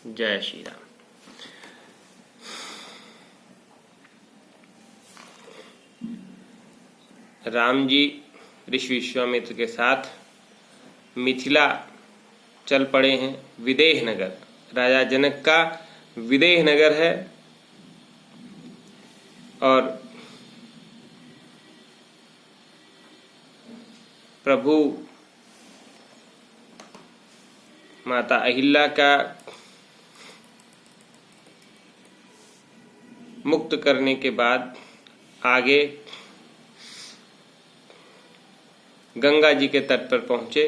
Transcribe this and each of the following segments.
जय श्री राम। राम जी ऋषि विश्वामित्र के साथ मिथिला चल पड़े हैं। विदेह नगर राजा जनक का विदेह नगर है और प्रभु माता अहिल्या का मुक्त करने के बाद आगे गंगा जी के तट पर पहुंचे।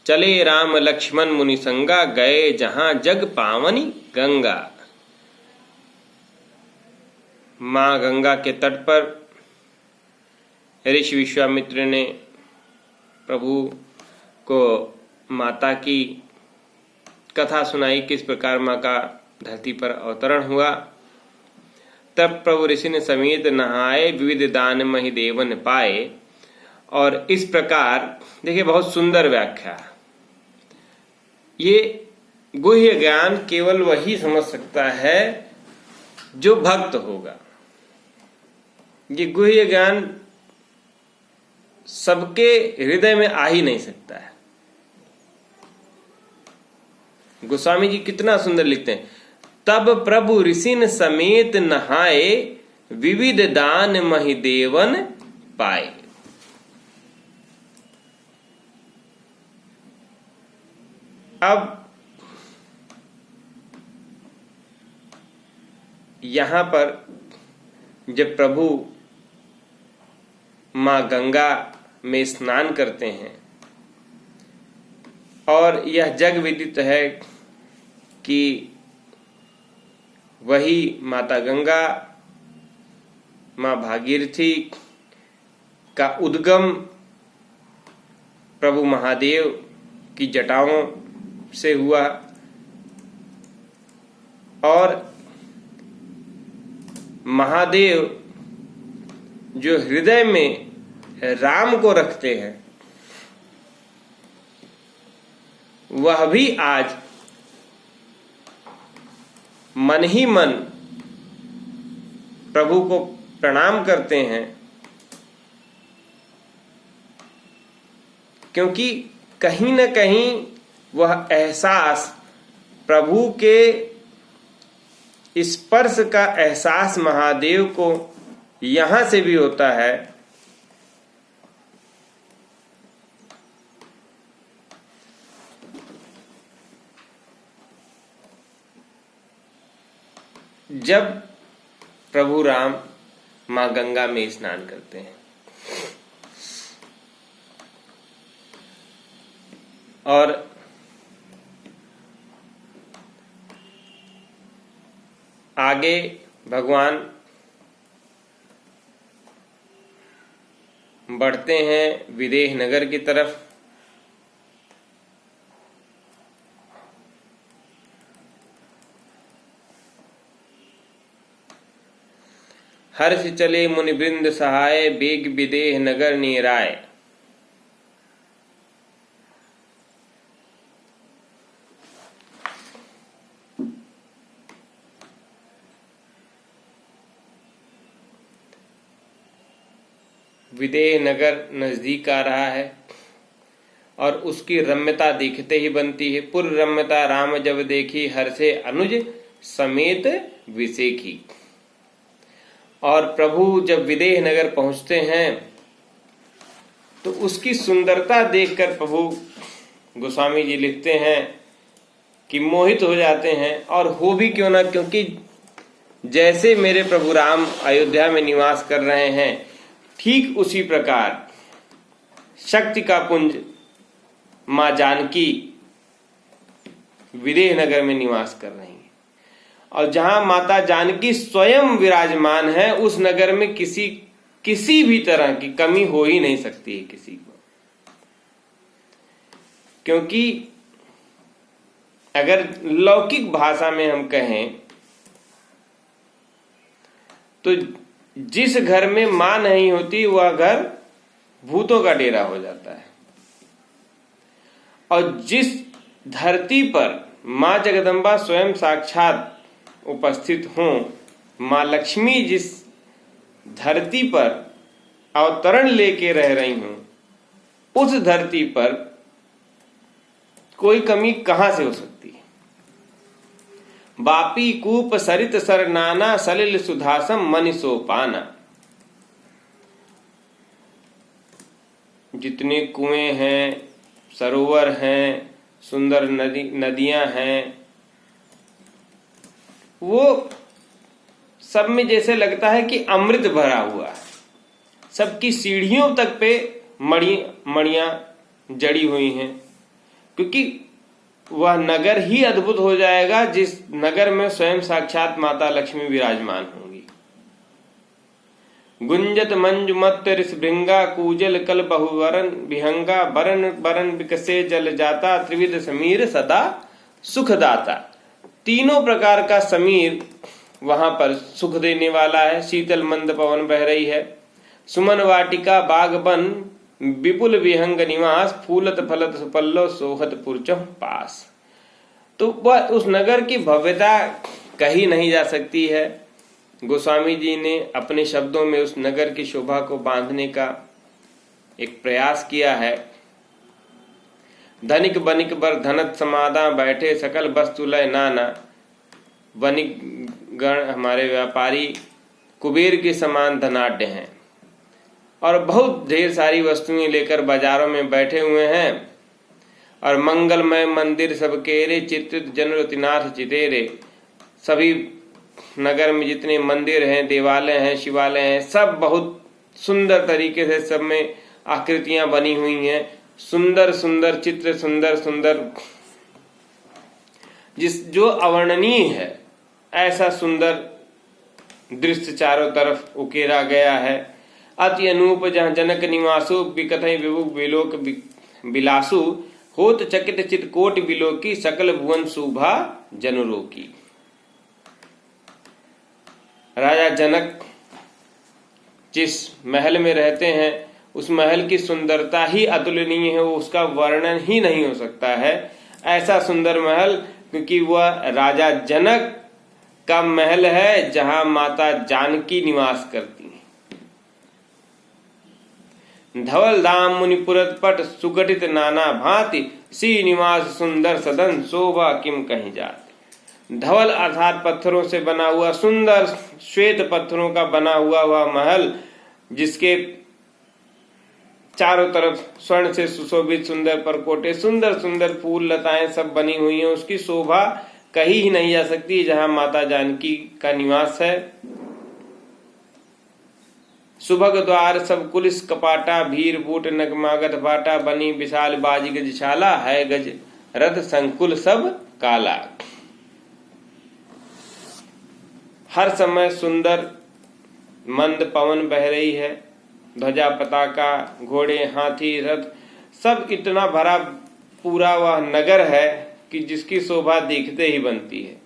चले राम लक्ष्मण मुनि संगा, गए जहां जग पावनी गंगा। मां गंगा के तट पर ऋषि विश्वामित्र ने प्रभु को माता की कथा सुनाई, किस प्रकार मां का धरती पर अवतरण हुआ। तब प्रभु ऋषि ने समेत नहाए, विविध दान महि देवन पाए। और इस प्रकार देखिए, बहुत सुंदर व्याख्या। ये गुह्य ज्ञान केवल वही समझ सकता है जो भक्त होगा। ये गुह्य ज्ञान सबके हृदय में आ ही नहीं सकता है। गोस्वामी जी कितना सुंदर लिखते हैं, तब प्रभु ऋषिन समेत नहाए, विविध दान महि देवन पाए। अब यहां पर जब प्रभु मां गंगा में स्नान करते हैं और यह जग विदित है कि वही माता गंगा मां भागीरथी का उद्गम प्रभु महादेव की जटाओं से हुआ और महादेव जो हृदय में राम को रखते हैं वह भी आज मन ही मन प्रभु को प्रणाम करते हैं, क्योंकि कहीं न कहीं वह एहसास प्रभु के स्पर्श का एहसास महादेव को यहां से भी होता है। जब प्रभु राम मां गंगा में स्नान करते हैं और आगे भगवान बढ़ते हैं विदेह नगर की तरफ। हर्ष चले मुनि वृंद सहाय, बेग विदेह नगर नीराय। विदेह नगर नजदीक आ रहा है और उसकी रम्यता देखते ही बनती है। पुर रम्यता राम जब देखी, हर्षे अनुज समेत विसेखी। और प्रभु जब विदेह नगर पहुंचते हैं तो उसकी सुंदरता देखकर प्रभु गोस्वामी जी लिखते हैं कि मोहित हो जाते हैं। और हो भी क्यों ना, क्योंकि जैसे मेरे प्रभु राम अयोध्या में निवास कर रहे हैं, ठीक उसी प्रकार शक्ति का पुंज मां जानकी विदेह नगर में निवास कर रही हैं। और जहां माता जानकी स्वयं विराजमान है, उस नगर में किसी भी तरह की कमी हो ही नहीं सकती है किसी को। क्योंकि अगर लौकिक भाषा में हम कहें तो जिस घर में मां नहीं होती वह घर भूतों का डेरा हो जाता है, और जिस धरती पर माँ जगदम्बा स्वयं साक्षात उपस्थित हों, माँ लक्ष्मी जिस धरती पर अवतरण लेके रह रही हूं, उस धरती पर कोई कमी कहां से हो सकती है। बापी कूप सरित सर नाना, सलिल सुधासम मनि सोपाना। जितने कुएं हैं, सरोवर हैं, सुंदर नदियां हैं, वो सब में जैसे लगता है कि अमृत भरा हुआ है। सबकी सीढ़ियों तक पे मणियां जड़ी हुई हैं, क्योंकि वह नगर ही अद्भुत हो जाएगा जिस नगर में स्वयं साक्षात माता लक्ष्मी विराजमान होंगी। गुंजत मंजु मत ऋषभृंगा, कूजल कल बहुवरन विहंगा, बरन बरन विकसे जल जाता, त्रिविध समीर सदा सुखदाता। तीनों प्रकार का समीर वहां पर सुख देने वाला है। शीतल मंद पवन बह रही है। सुमन वाटिका बागबन, विपुल विहंग निवास, फूलत फलत सुपल्लो, सोहत पुरचम पास। तो वह उस नगर की भव्यता कही नहीं जा सकती है। गोस्वामी जी ने अपने शब्दों में उस नगर की शोभा को बांधने का एक प्रयास किया है। धनिक बनिक बर धनत समादा, बैठे सकल वस्तु लय नाना। वनिक गण हमारे व्यापारी कुबेर के समान धनाढ्य हैं और बहुत ढेर सारी वस्तुएं लेकर बाजारों में बैठे हुए हैं। और मंगलमय मंदिर सब केरे, चित्रित जनरतिनाथ चितेरे। सभी नगर में जितने मंदिर हैं, देवालय हैं, शिवालय हैं, सब बहुत सुंदर तरीके से सब में आकृतियां बनी हुई हैं। सुंदर सुंदर चित्र, सुंदर सुंदर जो अवर्णनीय है, ऐसा सुंदर दृश्य चारों तरफ उकेरा गया है। अति अनूप जहाँ जनक निवासु, विकथई विभुक विलोक बिलासु, होत चकित चितकोट बिलोकी, सकल भुवन शोभा जनुरों की। राजा जनक जिस महल में रहते हैं, उस महल की सुंदरता ही अतुलनीय है, उसका वर्णन ही नहीं हो सकता है। ऐसा सुंदर महल, क्योंकि वह राजा जनक का महल है जहां माता जानकी निवास करती हैं। धवल धाम मुनिपुरत पट, सुगठित नाना भांति, श्रीनिवास सुंदर सदन, शोभा किम कहीं जाती। धवल अर्थात पत्थरों से बना हुआ, सुंदर श्वेत पत्थरों का बना हुआ वह महल, जिसके चारों तरफ स्वर्ण से सुशोभित सुंदर परकोटे, सुंदर सुंदर फूल लताएं सब बनी हुई हैं, उसकी शोभा कहीं ही नहीं जा सकती जहां माता जानकी का निवास है। सुभग द्वार सब कुलिस कपाटा, भीर बूट नगमागत बाटा, बनी विशाल बाजी गजशाला, है गज रथ संकुल सब काला। हर समय सुंदर मंद पवन बह रही है। ध्वजा पताका, घोड़े, हाथी, रथ सब इतना भरा पूरा वह नगर है कि जिसकी शोभा देखते ही बनती है।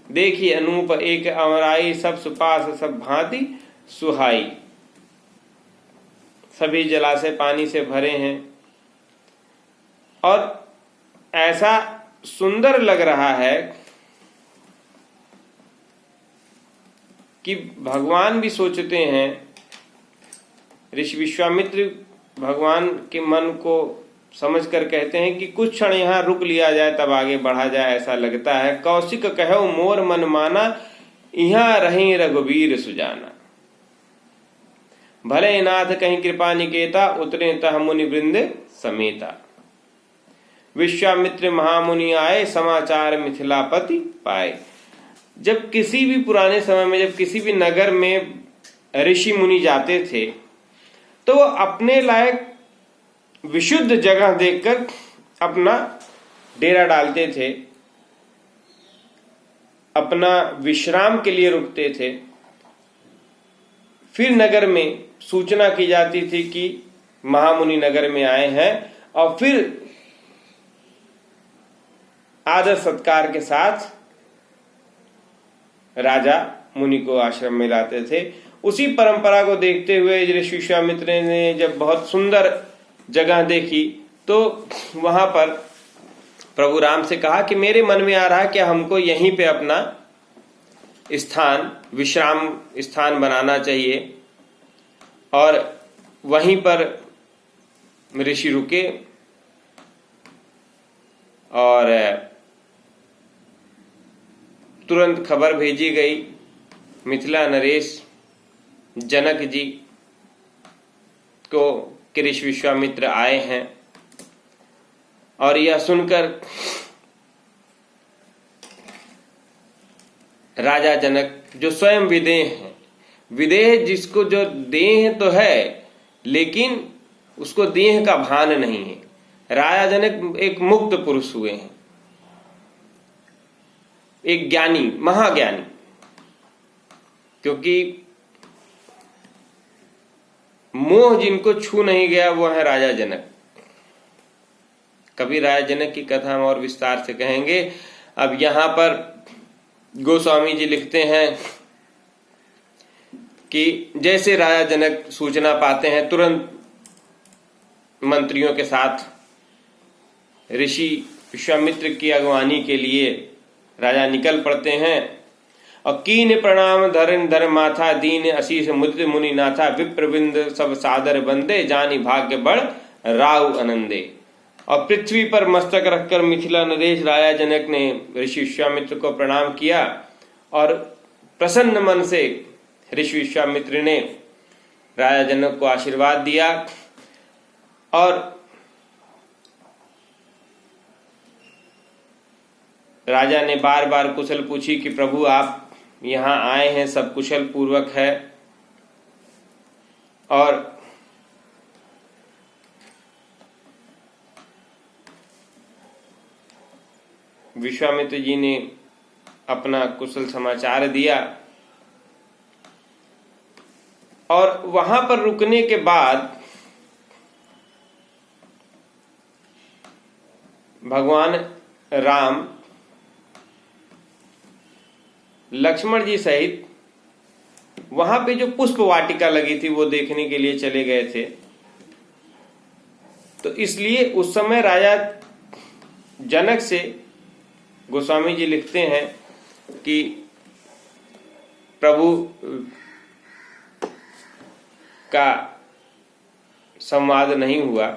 देखिए अनूप एक अमराई, सब सुपास सब भांति सुहाई। सभी जलाशय पानी से भरे हैं और ऐसा सुंदर लग रहा है कि भगवान भी सोचते हैं। ऋषि विश्वामित्र भगवान के मन को समझकर कहते हैं कि कुछ क्षण यहाँ रुक लिया जाए तब आगे बढ़ा जाए, ऐसा लगता है। कौशिक कहो मोर मन माना, यहाँ रहे रघुवीर सुजाना। भले नाथ कहीं कृपा निकेता, उतरे तह मुनि वृंद समेता। विश्वामित्र महामुनि आए, समाचार मिथिलापति पाए। जब किसी भी पुराने समय में जब किसी भी नगर में ऋषि मुनि जाते थे तो वो अपने लायक विशुद्ध जगह देखकर अपना डेरा डालते थे, अपना विश्राम के लिए रुकते थे। फिर नगर में सूचना की जाती थी कि महामुनि नगर में आए हैं और फिर आदर सत्कार के साथ राजा मुनि को आश्रम में लाते थे। उसी परंपरा को देखते हुए ऋषि विश्वामित्र ने जब बहुत सुंदर जगह देखी तो वहां पर प्रभु राम से कहा कि मेरे मन में आ रहा है कि हमको यहीं पे अपना स्थान, विश्राम स्थान बनाना चाहिए। और वहीं पर ऋषि रुके और तुरंत खबर भेजी गई मिथिला नरेश जनक जी को कि ऋषि विश्वामित्र आए हैं। और यह सुनकर राजा जनक, जो स्वयं विदेह हैं, विदेह जिसको जो देह तो है लेकिन उसको देह का भान नहीं है, राजा जनक एक मुक्त पुरुष हुए हैं, एक ज्ञानी, महाज्ञानी। क्योंकि मोह जिनको छू नहीं गया वो है राजा जनक। कभी राजा जनक की कथा हम और विस्तार से कहेंगे। अब यहां पर गोस्वामी जी लिखते हैं कि जैसे राजा जनक सूचना पाते हैं, तुरंत मंत्रियों के साथ ऋषि विश्वामित्र की अगवानी के लिए राजा निकल पड़ते हैं। और कीन प्रणाम धरन धर माथा, दीन अशीष मुद्र मुनि नाथा, विप्रविंद सब सादर बंदे, जानी भाग्य बड़ राव आनंदे। और पृथ्वी पर मस्तक रखकर मिथिला नरेश राजा जनक ने ऋषि विश्वामित्र को प्रणाम किया और प्रसन्न मन से ऋषि विश्वामित्र ने राजा जनक को आशीर्वाद दिया। और राजा ने बार बार कुशल पूछी कि प्रभु आप यहां आए हैं, सब कुशल पूर्वक है। और विश्वामित्र जी ने अपना कुशल समाचार दिया। और वहां पर रुकने के बाद भगवान राम लक्ष्मण जी सहित वहां पे जो पुष्प वाटिका लगी थी वो देखने के लिए चले गए थे। तो इसलिए उस समय राजा जनक से गोस्वामी जी लिखते हैं कि प्रभु का संवाद नहीं हुआ।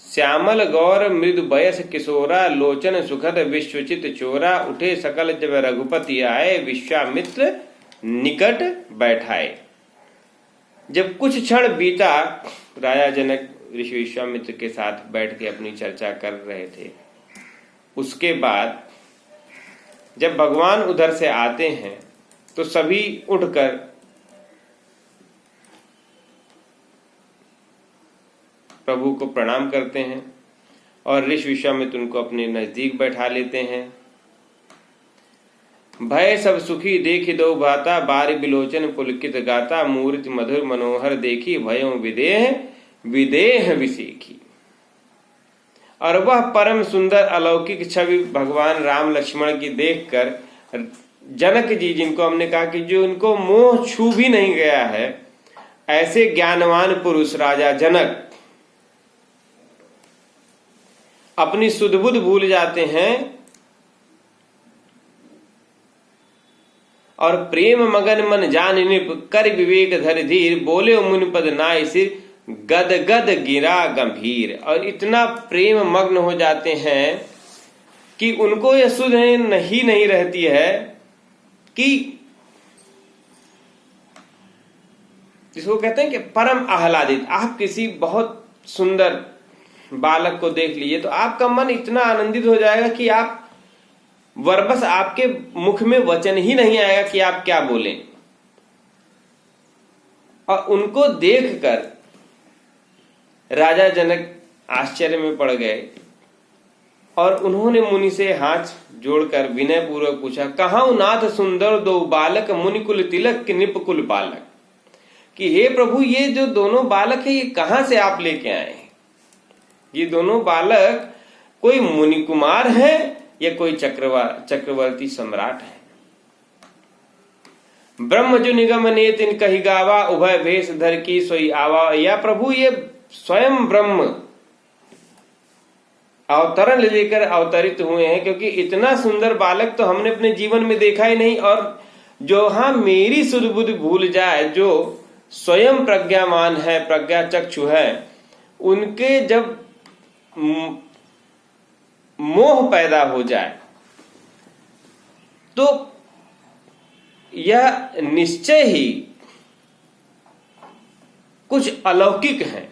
श्यामल गौर मृदु बयस किशोरा, लोचन सुखद विश्वचित चोरा, उठे सकल जब रघुपति आए, विश्वामित्र निकट बैठाए। जब कुछ क्षण बीता, राजा जनक ऋषि विश्वामित्र के साथ बैठ के अपनी चर्चा कर रहे थे। उसके बाद जब भगवान उधर से आते हैं तो सभी उठकर प्रभु को प्रणाम करते हैं और ऋषि विश्वामित्र उनको अपने नजदीक बैठा लेते हैं। भय सब सुखी देखि दो भाता, बारि बिलोचन पुलकित गाता, मूर्ति मधुर मनोहर देखी, भयों विदेह विदेह विसेखी। और वह परम सुंदर अलौकिक छवि भगवान राम लक्ष्मण की देखकर जनक जी, जिनको हमने कहा कि जो इनको मोह छू भी नहीं गया है, ऐसे ज्ञानवान पुरुष राजा जनक अपनी सुधबुध भूल जाते हैं और प्रेम मगन मन जान निप, कर विवेक धर धीर, बोले मुनिपद नाय सिर, गद गद गिरा गंभीर। और इतना प्रेम मग्न हो जाते हैं कि उनको यह सुध नहीं रहती है कि जिसको कहते हैं कि परम आह्लादित। आप किसी बहुत सुंदर बालक को देख लीजिए तो आपका मन इतना आनंदित हो जाएगा कि आप बस आपके मुख में वचन ही नहीं आएगा कि आप क्या बोलें। और उनको देखकर राजा जनक आश्चर्य में पड़ गए और उन्होंने मुनि से हाथ जोड़कर विनय पूर्वक पूछा, कहां नाथ सुंदर दो बालक, मुनिकुल तिलक के निपकुल बालक। कि हे प्रभु, ये जो दोनों बालक है ये कहां से आप लेके आए हैं? ये दोनों बालक कोई मुनि कुमार है या कोई चक्रवर्ती सम्राट है? ब्रह्म जो निगम ने तिन कही गावा, उभय भेष धर की सोई आवा। या प्रभु ये स्वयं ब्रह्म अवतरण लेकर अवतरित हुए हैं, क्योंकि इतना सुंदर बालक तो हमने अपने जीवन में देखा ही नहीं। और जो मेरी सुध बुद्धि भूल जाए, जो स्वयं प्रज्ञामान है, प्रज्ञा चक्षु है, उनके जब मोह पैदा हो जाए तो यह निश्चय ही कुछ अलौकिक है।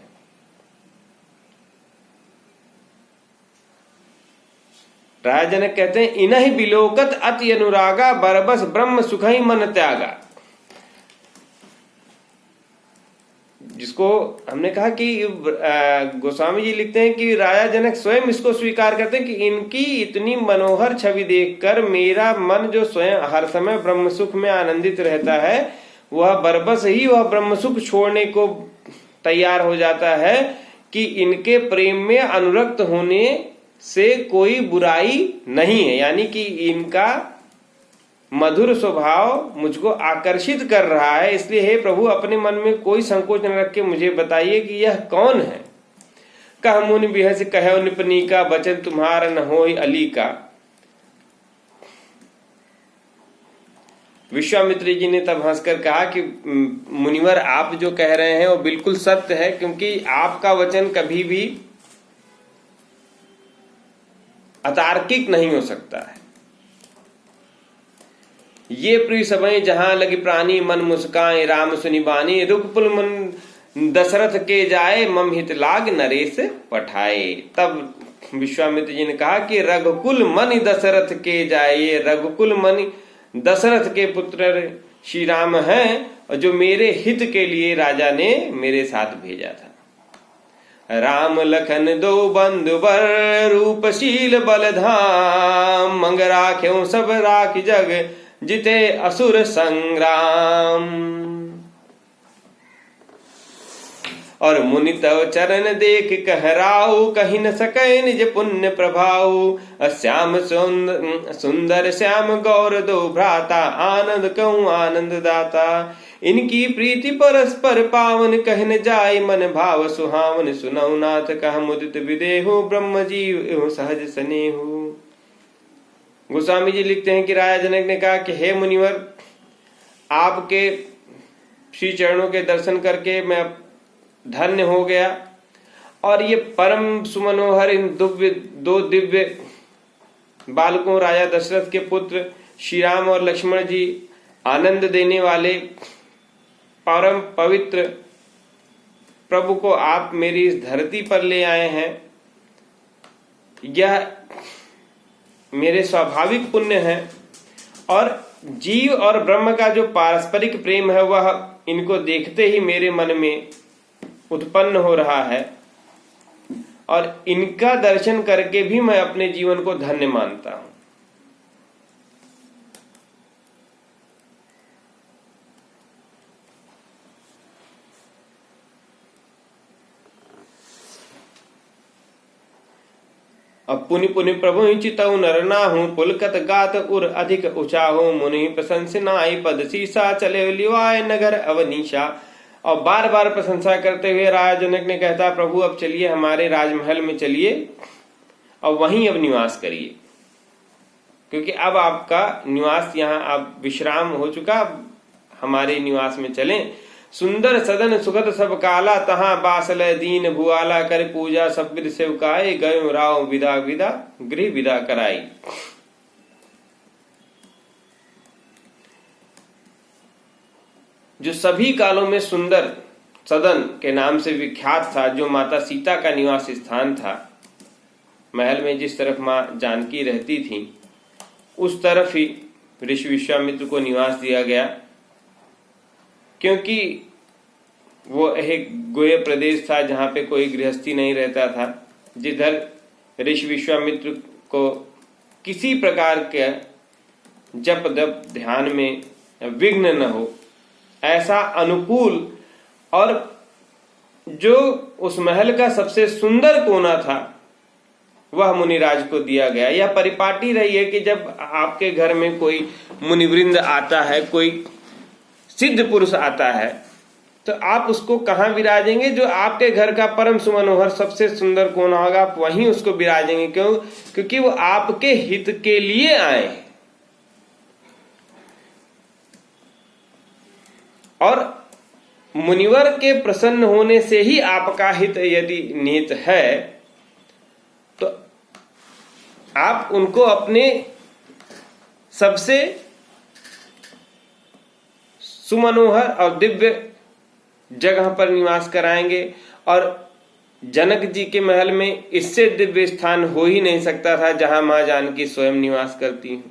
राजा जनक कहते हैं, इनहि बिलोकत अति अनुरागा, बरबस ब्रह्म सुखई मन त्यागा। जिसको हमने कहा कि गोस्वामी जी लिखते हैं कि राजा जनक स्वयं इसको स्वीकार करते हैं कि इनकी इतनी मनोहर छवि देखकर मेरा मन जो स्वयं हर समय ब्रह्म सुख में आनंदित रहता है, वह बरबस ही वह ब्रह्म सुख छोड़ने को तैयार हो जाता है कि इनके प्रेम में अनुरक्त होने से कोई बुराई नहीं है। यानी कि इनका मधुर स्वभाव मुझको आकर्षित कर रहा है, इसलिए हे प्रभु अपने मन में कोई संकोच न रख के मुझे बताइए कि यह कौन है। कह मुनि बिहस कहो निपनी का, बचन तुम्हारा न होय अली का। विश्वामित्र जी ने तब हंसकर कहा कि मुनिवर आप जो कह रहे हैं वो बिल्कुल सत्य है, क्योंकि आपका वचन कभी भी अतार्किक नहीं हो सकता है। ये प्रिय समय जहां लगी प्राणी, मन मुस्काए राम सुनि बानी। रुकपुल मन दशरथ के जाए, मम हित लाग नरेश पठाए। तब विश्वामित्र जी ने कहा कि रघुकुल मन दशरथ के जाए। ये रघुकुल मन दशरथ के पुत्र श्री राम हैं, और जो मेरे हित के लिए राजा ने मेरे साथ भेजा था। राम लखन दो बंधु बर, रूपशील बलधाम। मंग राख्यों सब राख जग, जिते असुर संग्राम। और मुनि तव चरण देख कहराऊ, कहीं न सके निज पुण्य प्रभाऊ। श्याम सुंदर श्याम गौर दो भ्राता, आनंद कहूँ आनंद दाता। इनकी प्रीति परस्पर पावन, कहन जाय मन भाव सुहावन। सुनौ नाथ कह मुदित विदेहु, ब्रह्म जीव सहज स्नेहु। गोस्वामी जी लिखते हैं कि राजा जनक ने कहा कि हे मुनिवर, आपके श्री चरणों के दर्शन करके मैं धन्य हो गया। और ये परम सुमनोहर इन दो दिव्य बालकों, राजा दशरथ के पुत्र श्री राम और लक्ष्मण जी, आनंद देने वाले परम पवित्र प्रभु को आप मेरी इस धरती पर ले आए हैं। यह मेरे स्वाभाविक पुण्य है। और जीव और ब्रह्म का जो पारस्परिक प्रेम है, वह इनको देखते ही मेरे मन में उत्पन्न हो रहा है। और इनका दर्शन करके भी मैं अपने जीवन को धन्य मानता हूं। अब पुनि पुनि प्रभु चितऊ नरना हूं, पुलकत गात उर अधिक उचाहू। मुनि प्रशंसनाई पद सीसा, चले लिवाय नगर अवनीशा। और बार बार प्रशंसा करते हुए राजा जनक ने कहता, प्रभु अब चलिए हमारे राजमहल में चलिए और वहीं अब निवास करिए, क्योंकि अब आपका निवास यहाँ अब विश्राम हो चुका। हमारे निवास में चलें। सुंदर सदन सुखद सब काला, तहां बासल दीन भुआला। कर पूजा सब विद सेवकाए, गयो राव विदा विदा गृह विदा कराई। जो सभी कालों में सुंदर सदन के नाम से विख्यात था, जो माता सीता का निवास स्थान था, महल में जिस तरफ मां जानकी रहती थी उस तरफ ही ऋषि विश्वामित्र को निवास दिया गया, क्योंकि वो एक गोय प्रदेश था जहां पे कोई गृहस्थी नहीं रहता था, जिधर ऋषि विश्वामित्र को किसी प्रकार के जप तप ध्यान में विघ्न न हो, ऐसा अनुकूल। और जो उस महल का सबसे सुंदर कोना था वह मुनिराज को दिया गया। यह परिपाटी रही है कि जब आपके घर में कोई मुनिवृंद आता है, कोई सिद्ध पुरुष आता है तो आप उसको कहाँ विराजेंगे? जो आपके घर का परम सुमनोहर सबसे सुंदर कौन होगा, आप वहीं उसको विराजेंगे। क्यों? क्योंकि वो आपके हित के लिए आए हैं। और मुनिवर के प्रसन्न होने से ही आपका हित यदि निहित है तो आप उनको अपने सबसे सुमनोहर और दिव्य जगह पर निवास कराएंगे। और जनक जी के महल में इससे दिव्य स्थान हो ही नहीं सकता था जहां मां जानकी स्वयं निवास करती हैं।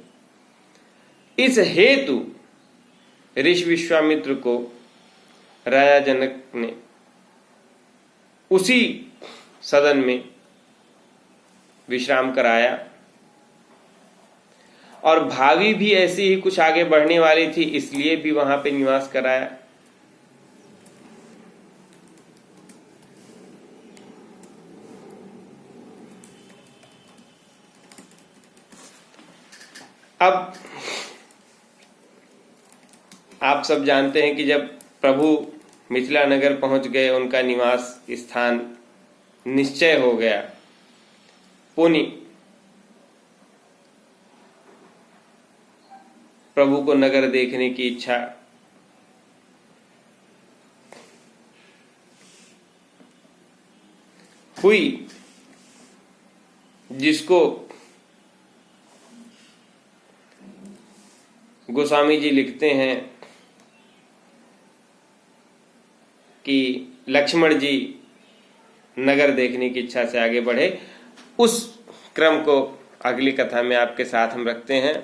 इस हेतु ऋषि विश्वामित्र को राजा जनक ने उसी सदन में विश्राम कराया। और भावी भी ऐसी ही कुछ आगे बढ़ने वाली थी, इसलिए भी वहां पे निवास कराया। अब आप सब जानते हैं कि जब प्रभु मिथिला नगर पहुंच गए, उनका निवास स्थान निश्चय हो गया, पुनि प्रभु को नगर देखने की इच्छा हुई, जिसको गोस्वामी जी लिखते हैं कि लक्ष्मण जी नगर देखने की इच्छा से आगे बढ़े। उस क्रम को अगली कथा में आपके साथ हम रखते हैं।